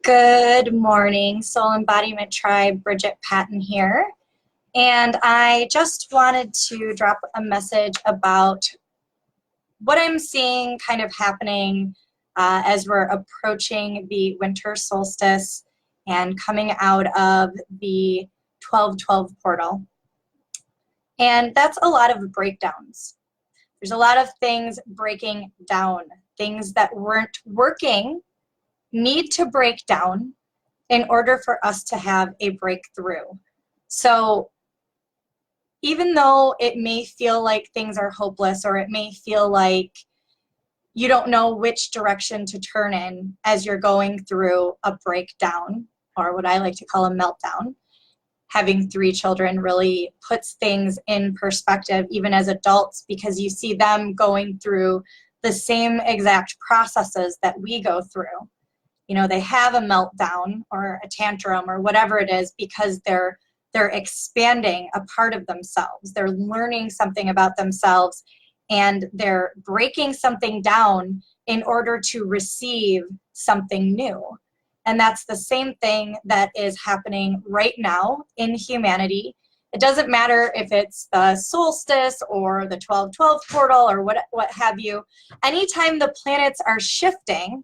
Good morning, Soul Embodiment Tribe. Bridget Patton here. And I just wanted to drop a message about what I'm seeing kind of happening as we're approaching the winter solstice and coming out of the 12/12 portal. And that's a lot of breakdowns. There's a lot of things breaking down. Things that weren't working need to break down in order for us to have a breakthrough. So even though it may feel like things are hopeless, or it may feel like you don't know which direction to turn in as you're going through a breakdown, or what I like to call a meltdown, having 3 children really puts things in perspective, even as adults, because you see them going through the same exact processes that we go through. You know, they have a meltdown or a tantrum or whatever it is because they're expanding a part of themselves. They're learning something about themselves, and they're breaking something down in order to receive something new. And that's the same thing that is happening right now in humanity. It doesn't matter if it's the solstice or the 12/12 portal or what have you. Anytime the planets are shifting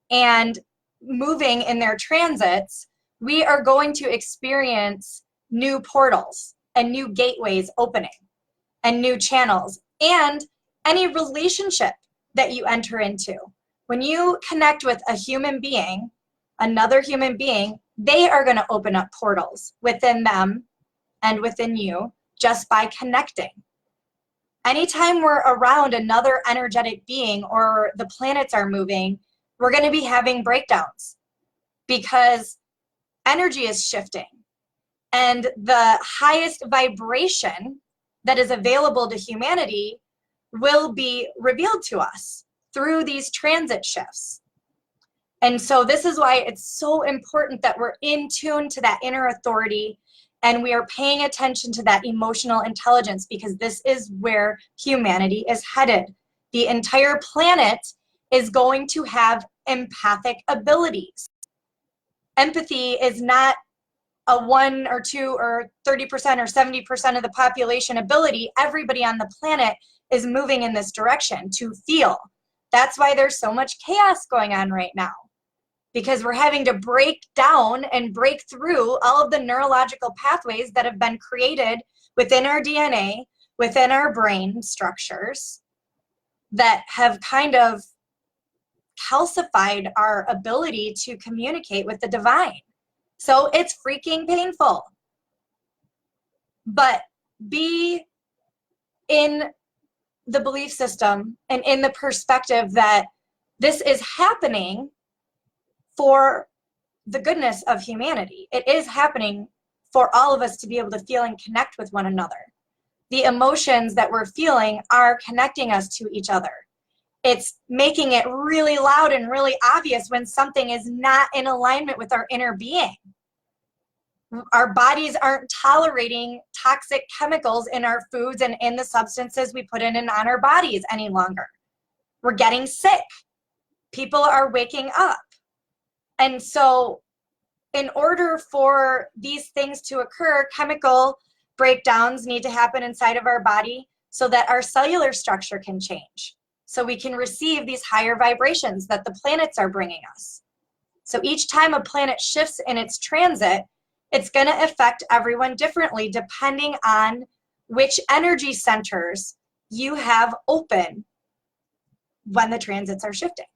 and moving in their transits, we are going to experience new portals and new gateways opening and new channels, and any relationship that you enter into. When you connect with a human being, another human being, they are going to open up portals within them and within you just by connecting. Anytime we're around another energetic being or the planets are moving, we're going to be having breakdowns because energy is shifting. And the highest vibration that is available to humanity will be revealed to us through these transit shifts. And so this is why it's so important that we're in tune to that inner authority and we are paying attention to that emotional intelligence, because this is where humanity is headed. The entire planet is going to have empathic abilities. Empathy is not a 1 or 2 or 30% or 70% of the population ability. Everybody on the planet is moving in this direction to feel. That's why there's so much chaos going on right now, because we're having to break down and break through all of the neurological pathways that have been created within our DNA, within our brain structures, that have kind of calcified our ability to communicate with the divine. So it's freaking painful. But be in the belief system and in the perspective that this is happening for the goodness of humanity. It is happening for all of us to be able to feel and connect with one another. The emotions that we're feeling are connecting us to each other. It's making it really loud and really obvious when something is not in alignment with our inner being. Our bodies aren't tolerating toxic chemicals in our foods and in the substances we put in and on our bodies any longer. We're getting sick. People are waking up. And so in order for these things to occur, chemical breakdowns need to happen inside of our body so that our cellular structure can change, so we can receive these higher vibrations that the planets are bringing us. So each time a planet shifts in its transit, it's going to affect everyone differently depending on which energy centers you have open when the transits are shifting.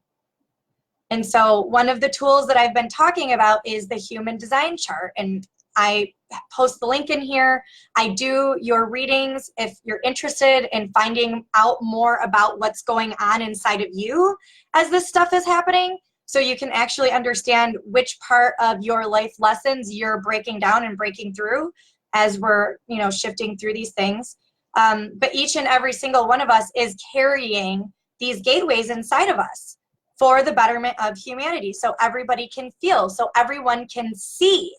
And so one of the tools that I've been talking about is the human design chart. And I post the link in here. I do your readings if you're interested in finding out more about what's going on inside of you as this stuff is happening, so you can actually understand which part of your life lessons you're breaking down and breaking through as we're, shifting through these things. But each and every single one of us is carrying these gateways inside of us for the betterment of humanity, so everybody can feel, so everyone can see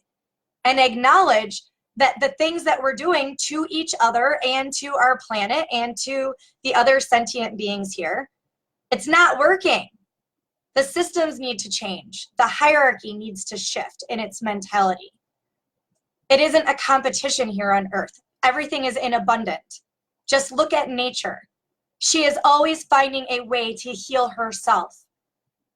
and acknowledge that the things that we're doing to each other and to our planet and to the other sentient beings here, it's not working. The systems need to change. The hierarchy needs to shift in its mentality. It isn't a competition here on earth. Everything is in abundance. Just look at nature. She is always finding a way to heal herself.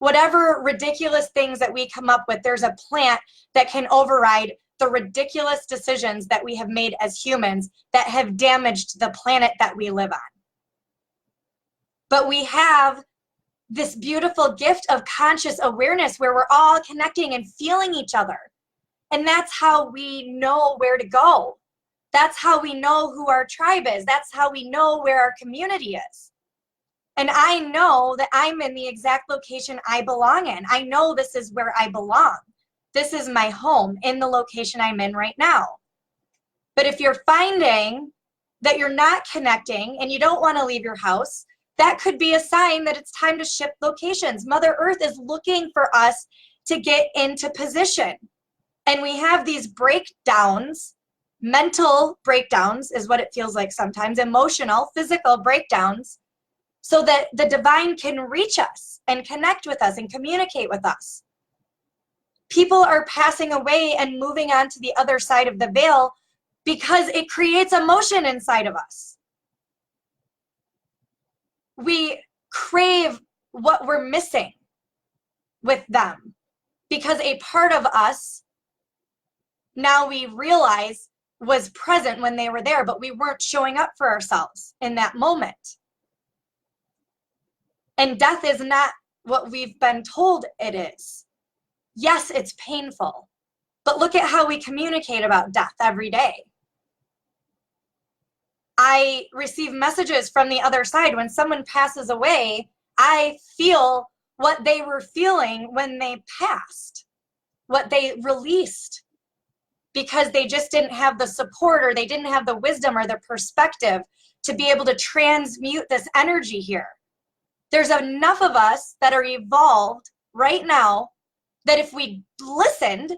Whatever ridiculous things that we come up with, there's a plant that can override the ridiculous decisions that we have made as humans that have damaged the planet that we live on. But we have this beautiful gift of conscious awareness where we're all connecting and feeling each other. And that's how we know where to go. That's how we know who our tribe is. That's how we know where our community is. And I know that I'm in the exact location I belong in. I know this is where I belong. This is my home in the location I'm in right now. But if you're finding that you're not connecting and you don't want to leave your house, that could be a sign that it's time to shift locations. Mother Earth is looking for us to get into position. And we have these breakdowns, mental breakdowns is what it feels like sometimes, emotional, physical breakdowns, so that the divine can reach us and connect with us and communicate with us. People are passing away and moving on to the other side of the veil because it creates emotion inside of us. We crave what we're missing with them because a part of us, now we realize, was present when they were there, but we weren't showing up for ourselves in that moment. And death is not what we've been told it is. Yes, it's painful, but look at how we communicate about death every day. I receive messages from the other side. When someone passes away, I feel what they were feeling when they passed, what they released, because they just didn't have the support or they didn't have the wisdom or the perspective to be able to transmute this energy here. There's enough of us that are evolved right now that if we listened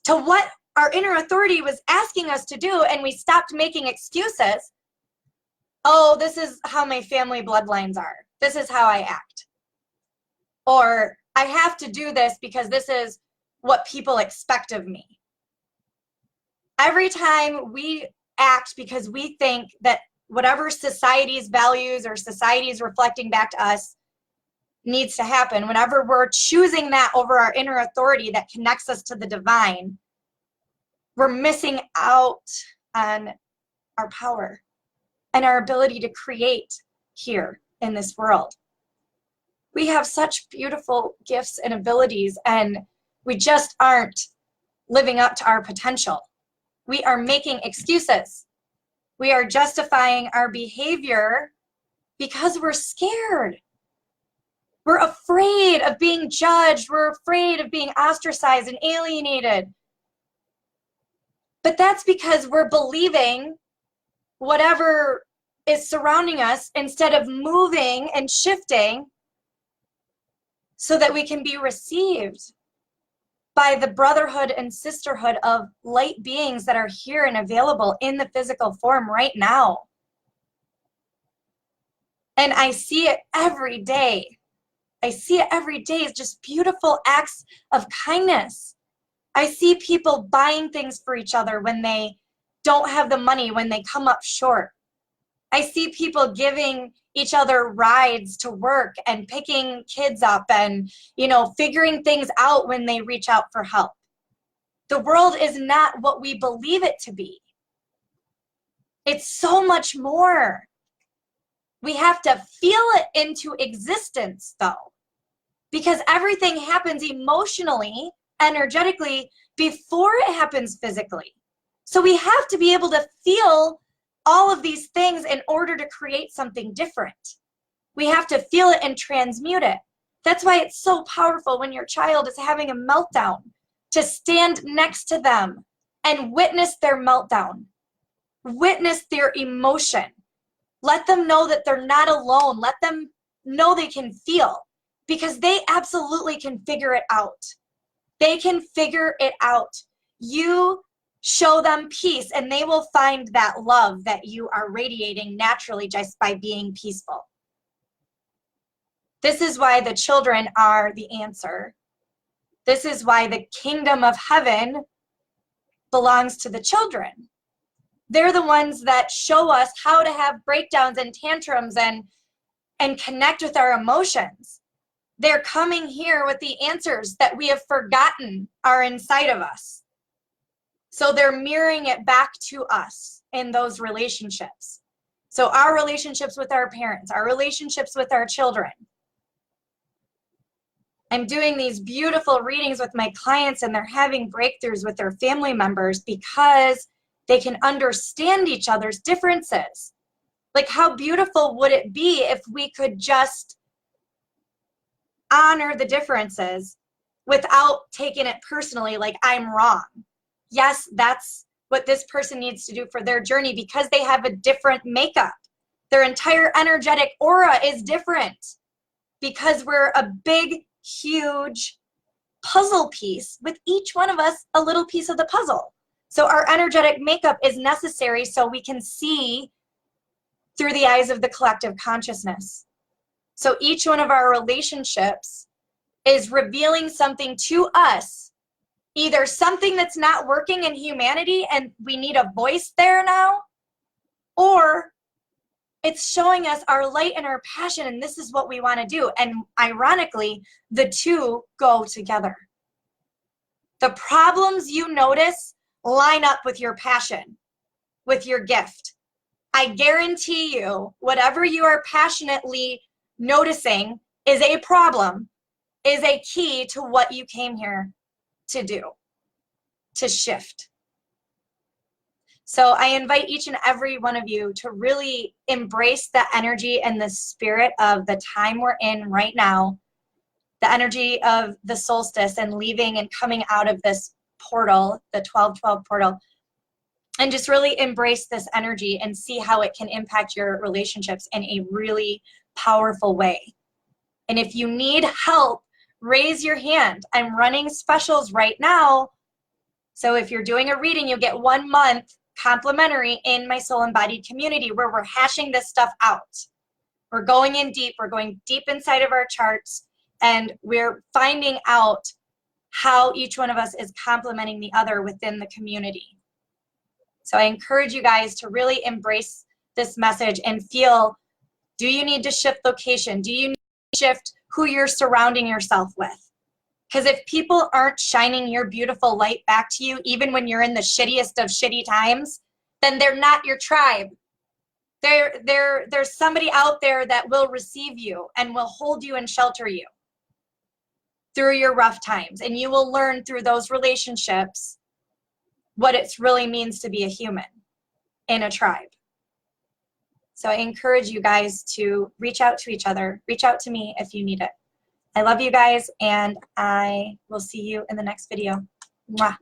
to what our inner authority was asking us to do and we stopped making excuses, oh, this is how my family bloodlines are. This is how I act. Or I have to do this because this is what people expect of me. Every time we act because we think that whatever society's values or society's reflecting back to us needs to happen, whenever we're choosing that over our inner authority that connects us to the divine, we're missing out on our power and our ability to create here in this world. We have such beautiful gifts and abilities, and we just aren't living up to our potential. We are making excuses. We are justifying our behavior because we're scared. We're afraid of being judged. We're afraid of being ostracized and alienated. But that's because we're believing whatever is surrounding us instead of moving and shifting so that we can be received by the brotherhood and sisterhood of light beings that are here and available in the physical form right now. And I see it every day. I see it every day. It's just beautiful acts of kindness. I see people buying things for each other when they don't have the money, when they come up short. I see people giving each other rides to work and picking kids up and, figuring things out when they reach out for help. The world is not what we believe it to be. It's so much more. We have to feel it into existence, though, because everything happens emotionally, energetically, before it happens physically. So we have to be able to feel all of these things in order to create something different. We have to feel it and transmute it. That's why it's so powerful when your child is having a meltdown, to stand next to them and witness their meltdown. Witness their emotion. Let them know that they're not alone. Let them know they can feel, because they absolutely can figure it out. They can figure it out. You show them peace and they will find that love that you are radiating naturally just by being peaceful. This is why the children are the answer. This is why the kingdom of heaven belongs to the children. They're the ones that show us how to have breakdowns and tantrums and connect with our emotions. They're coming here with the answers that we have forgotten are inside of us. So they're mirroring it back to us in those relationships. So our relationships with our parents, our relationships with our children. I'm doing these beautiful readings with my clients, and they're having breakthroughs with their family members because they can understand each other's differences. Like, how beautiful would it be if we could just honor the differences without taking it personally, like I'm wrong. Yes, that's what this person needs to do for their journey because they have a different makeup. Their entire energetic aura is different because we're a big, huge puzzle piece with each one of us a little piece of the puzzle. So our energetic makeup is necessary so we can see through the eyes of the collective consciousness. So each one of our relationships is revealing something to us, either something that's not working in humanity and we need a voice there now, or it's showing us our light and our passion, and this is what we want to do. And ironically, the two go together. The problems you notice line up with your passion, with your gift. I guarantee you, whatever you are passionately noticing is a problem, is a key to what you came here to do, to shift. So I invite each and every one of you to really embrace the energy and the spirit of the time we're in right now, the energy of the solstice and leaving and coming out of this portal, the 12-12 portal, and just really embrace this energy and see how it can impact your relationships in a really powerful way. And if you need help, raise your hand. I'm running specials right now. So if you're doing a reading, you'll get 1 month complimentary in my Soul Embodied community where we're hashing this stuff out. We're going in deep. We're going deep inside of our charts, and we're finding out how each one of us is complementing the other within the community. So I encourage you guys to really embrace this message and feel, do you need to shift location? Do you need to shift who you're surrounding yourself with? Because if people aren't shining your beautiful light back to you, even when you're in the shittiest of shitty times, then they're not your tribe. There's somebody out there that will receive you and will hold you and shelter you through your rough times. And you will learn through those relationships what it really means to be a human in a tribe. So I encourage you guys to reach out to each other. Reach out to me if you need it. I love you guys, and I will see you in the next video. Mwah.